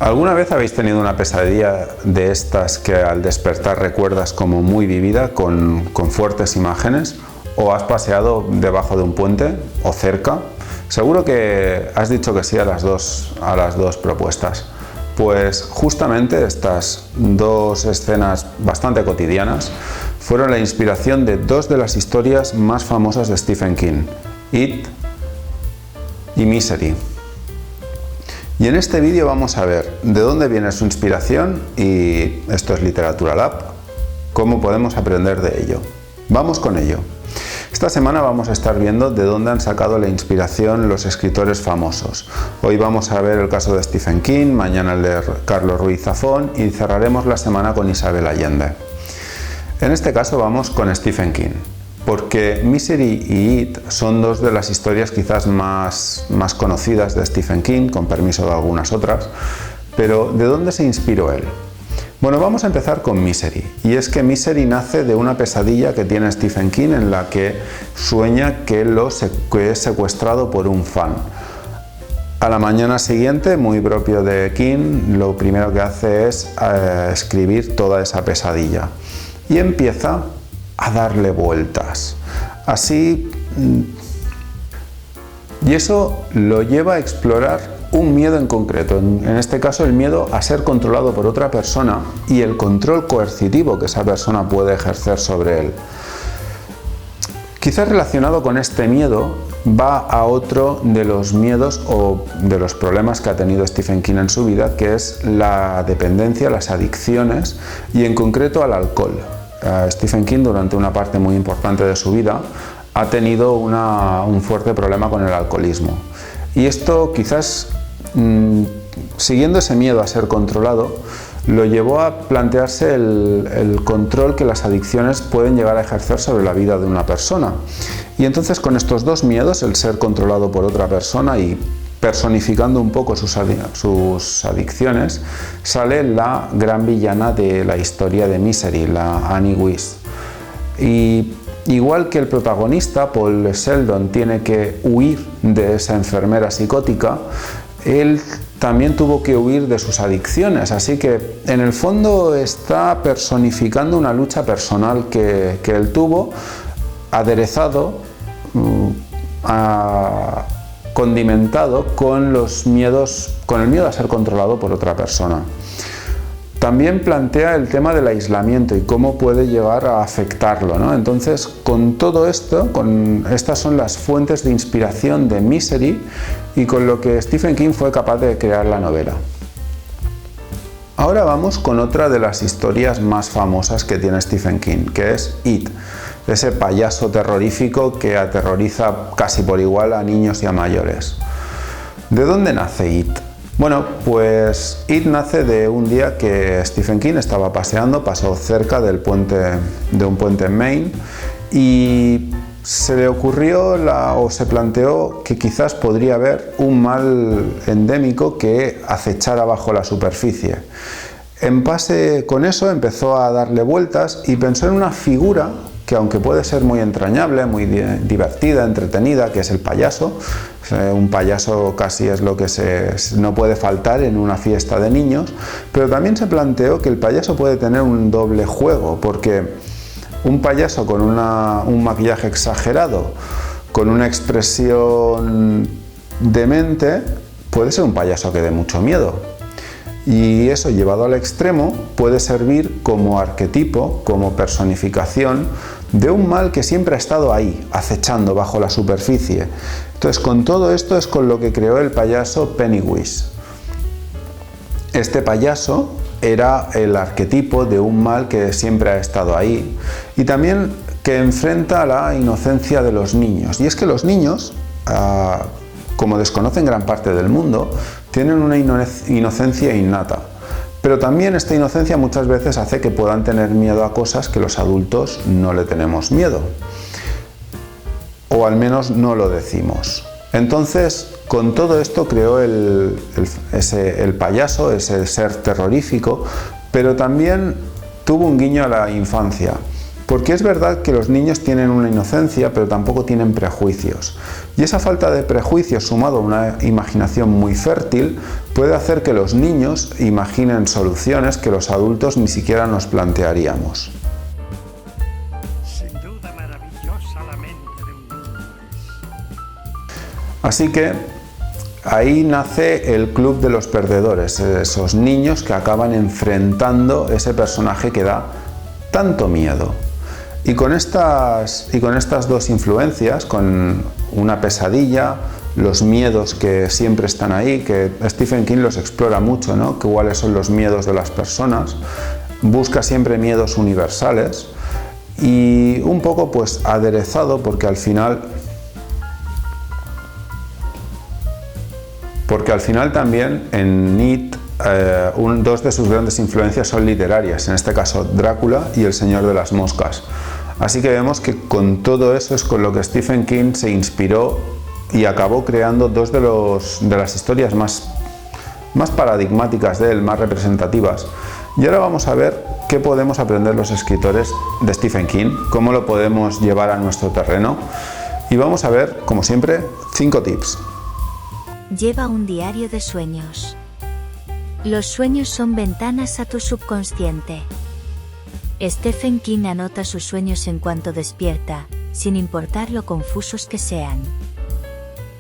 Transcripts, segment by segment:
¿Alguna vez habéis tenido una pesadilla de estas que al despertar recuerdas como muy vivida, con fuertes imágenes? ¿O has paseado debajo de un puente o cerca? Seguro que has dicho que sí a las dos propuestas. Pues justamente estas dos escenas bastante cotidianas fueron la inspiración de dos de las historias más famosas de Stephen King, It y Misery. Y en este vídeo vamos a ver de dónde viene su inspiración y esto es Literatura Lab, cómo podemos aprender de ello. Vamos con ello. Esta semana vamos a estar viendo de dónde han sacado la inspiración los escritores famosos. Hoy vamos a ver el caso de Stephen King, mañana el de Carlos Ruiz Zafón y cerraremos la semana con Isabel Allende. En este caso vamos con Stephen King, porque Misery y It son dos de las historias quizás más conocidas de Stephen King, con permiso de algunas otras, pero ¿de dónde se inspiró él? Bueno, vamos a empezar con Misery, y es que Misery nace de una pesadilla que tiene Stephen King en la que sueña que es secuestrado por un fan. A la mañana siguiente, muy propio de King, lo primero que hace es escribir toda esa pesadilla y empieza a darle vueltas. Así, y eso lo lleva a explorar un miedo en concreto, en este caso el miedo a ser controlado por otra persona y el control coercitivo que esa persona puede ejercer sobre él. Quizás relacionado con este miedo va a otro de los miedos o de los problemas que ha tenido Stephen King en su vida, que es la dependencia, las adicciones y en concreto al alcohol. Stephen King durante una parte muy importante de su vida ha tenido un fuerte problema con el alcoholismo. Y esto quizás, siguiendo ese miedo a ser controlado, lo llevó a plantearse el control que las adicciones pueden llegar a ejercer sobre la vida de una persona. Y entonces con estos dos miedos, el ser controlado por otra persona y personificando un poco sus adicciones, sale la gran villana de la historia de Misery, la Annie Weiss. Y igual que el protagonista, Paul Sheldon, tiene que huir de esa enfermera psicótica, él también tuvo que huir de sus adicciones, así que en el fondo está personificando una lucha personal que él tuvo, aderezado, condimentado con los miedos, con el miedo a ser controlado por otra persona. También plantea el tema del aislamiento y cómo puede llegar a afectarlo, ¿no? Entonces, con todo esto, estas son las fuentes de inspiración de Misery y con lo que Stephen King fue capaz de crear la novela. Ahora vamos con otra de las historias más famosas que tiene Stephen King, que es It, ese payaso terrorífico que aterroriza casi por igual a niños y a mayores. ¿De dónde nace It? Bueno, pues It nace de un día que Stephen King estaba paseando, pasó cerca de un puente en Maine y se le ocurrió o se planteó que quizás podría haber un mal endémico que acechara bajo la superficie. En base con eso empezó a darle vueltas y pensó en una figura que, aunque puede ser muy entrañable, muy divertida, entretenida, que es el payaso. Un payaso casi es lo que no puede faltar en una fiesta de niños, pero también se planteó que el payaso puede tener un doble juego, porque un payaso con un maquillaje exagerado, con una expresión demente, puede ser un payaso que dé mucho miedo. Y eso, llevado al extremo, puede servir como arquetipo, como personificación de un mal que siempre ha estado ahí, acechando bajo la superficie. Entonces, con todo esto es con lo que creó el payaso Pennywise. Este payaso era el arquetipo de un mal que siempre ha estado ahí y también que enfrenta la inocencia de los niños. Y es que los niños, como desconocen gran parte del mundo, tienen una inocencia innata. Pero también esta inocencia muchas veces hace que puedan tener miedo a cosas que los adultos no le tenemos miedo. O al menos no lo decimos. Entonces, con todo esto creó el payaso, ese ser terrorífico, pero también tuvo un guiño a la infancia. Porque es verdad que los niños tienen una inocencia, pero tampoco tienen prejuicios. Y esa falta de prejuicios, sumado a una imaginación muy fértil, puede hacer que los niños imaginen soluciones que los adultos ni siquiera nos plantearíamos. Sin duda maravillosa la mente de un niño. Así que ahí nace el club de los perdedores, esos niños que acaban enfrentando ese personaje que da tanto miedo. Y con estas dos influencias, con una pesadilla, los miedos que siempre están ahí, que Stephen King los explora mucho, ¿no? Que cuáles son los miedos de las personas, busca siempre miedos universales y un poco pues aderezado porque al final también en It dos de sus grandes influencias son literarias, en este caso Drácula y El Señor de las Moscas. Así que vemos que con todo eso es con lo que Stephen King se inspiró y acabó creando dos de las historias más paradigmáticas de él, más representativas. Y ahora vamos a ver qué podemos aprender los escritores de Stephen King, cómo lo podemos llevar a nuestro terreno. Y vamos a ver, como siempre, 5 tips. Lleva un diario de sueños. Los sueños son ventanas a tu subconsciente. Stephen King anota sus sueños en cuanto despierta, sin importar lo confusos que sean.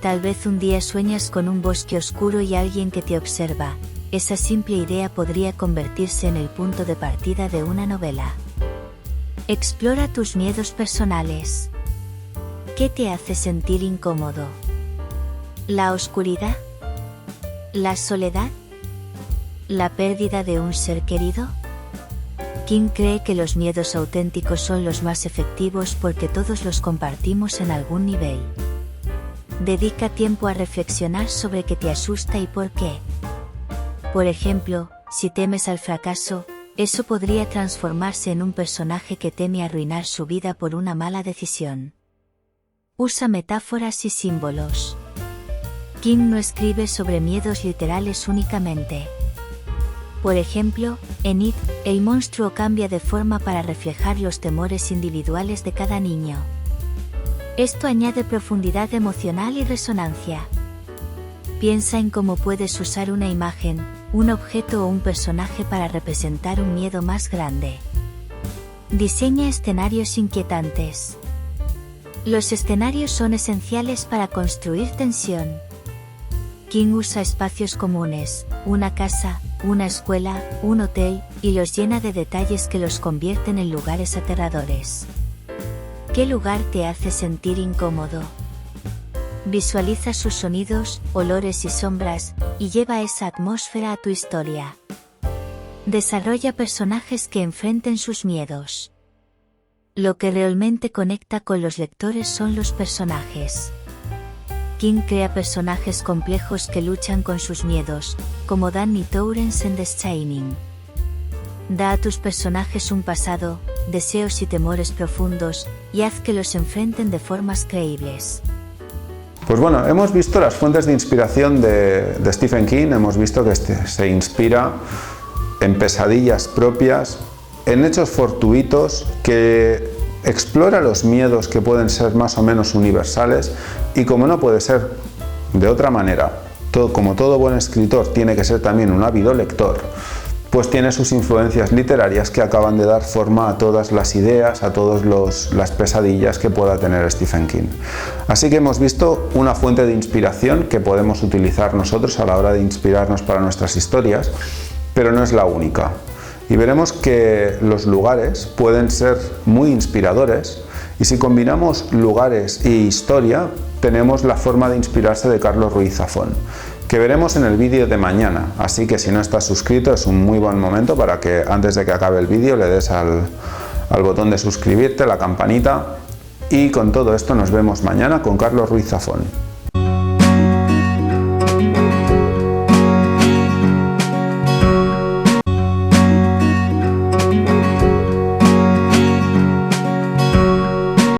Tal vez un día sueñas con un bosque oscuro y alguien que te observa. Esa simple idea podría convertirse en el punto de partida de una novela. Explora tus miedos personales. ¿Qué te hace sentir incómodo? ¿La oscuridad? ¿La soledad? ¿La pérdida de un ser querido? King cree que los miedos auténticos son los más efectivos porque todos los compartimos en algún nivel. Dedica tiempo a reflexionar sobre qué te asusta y por qué. Por ejemplo, si temes al fracaso, eso podría transformarse en un personaje que teme arruinar su vida por una mala decisión. Usa metáforas y símbolos. King no escribe sobre miedos literales únicamente. Por ejemplo, en It, el monstruo cambia de forma para reflejar los temores individuales de cada niño. Esto añade profundidad emocional y resonancia. Piensa en cómo puedes usar una imagen, un objeto o un personaje para representar un miedo más grande. Diseña escenarios inquietantes. Los escenarios son esenciales para construir tensión. King usa espacios comunes, una casa, una escuela, un hotel, y los llena de detalles que los convierten en lugares aterradores. ¿Qué lugar te hace sentir incómodo? Visualiza sus sonidos, olores y sombras, y lleva esa atmósfera a tu historia. Desarrolla personajes que enfrenten sus miedos. Lo que realmente conecta con los lectores son los personajes. King crea personajes complejos que luchan con sus miedos, como Danny Torrance en The Shining. Da a tus personajes un pasado, deseos y temores profundos, y haz que los enfrenten de formas creíbles. Pues bueno, hemos visto las fuentes de inspiración de Stephen King, hemos visto que se inspira en pesadillas propias, en hechos fortuitos, que explora los miedos que pueden ser más o menos universales y como no puede ser de otra manera, como todo buen escritor tiene que ser también un ávido lector, pues tiene sus influencias literarias que acaban de dar forma a todas las ideas, a todas las pesadillas que pueda tener Stephen King. Así que hemos visto una fuente de inspiración que podemos utilizar nosotros a la hora de inspirarnos para nuestras historias, pero no es la única. Y veremos que los lugares pueden ser muy inspiradores y si combinamos lugares y historia tenemos la forma de inspirarse de Carlos Ruiz Zafón, que veremos en el vídeo de mañana, así que si no estás suscrito es un muy buen momento para que antes de que acabe el vídeo le des al botón de suscribirte, la campanita, y con todo esto nos vemos mañana con Carlos Ruiz Zafón.